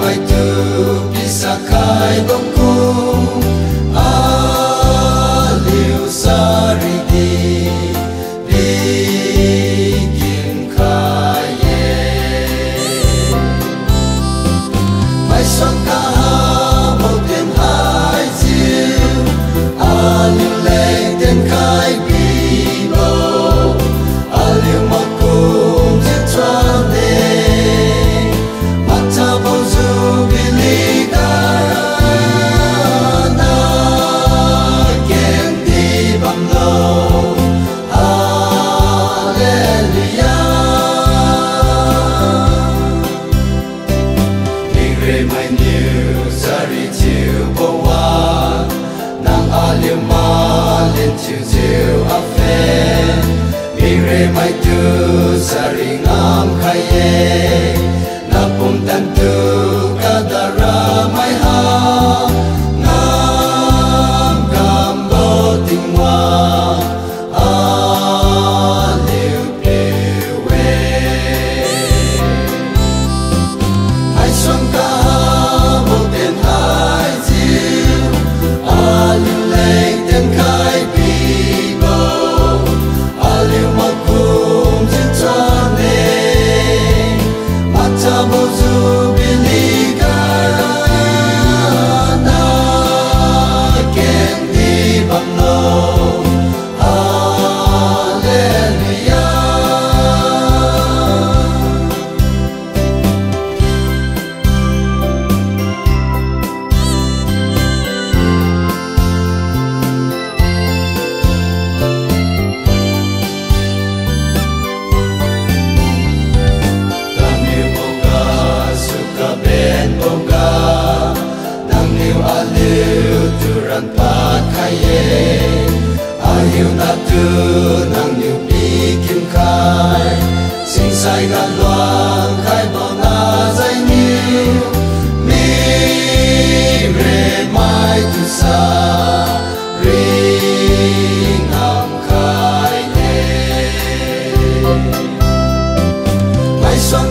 mai tu bisa kai bangku aliu sarigi bikin kaya mai sangka một đêm hai chiều aliu lên đến kai bi bầu aliu mặc cùng chiếc choàng đêm mata bozu biligana ken di banglo hallelujah ningre mai new sari chiu bowa nang aliu ma len chiu chiu afe ningre mai tu sari ngam khaye napum tantu kadara mai ha ngam gambo tingwa aliu pewe hai song ka mo ten hai chiu aliu lei ten kai bi bo aliu makum tin chan ne mata bozu biligana ken di banglo hallelujah Damiu boga suka ben boga Damiu aliu turan pat kaye Aliu natu nang niu bikin kai Sing sai gan luang kai bo na zai niu Mi re mai tu sa ring am kai ne Mai song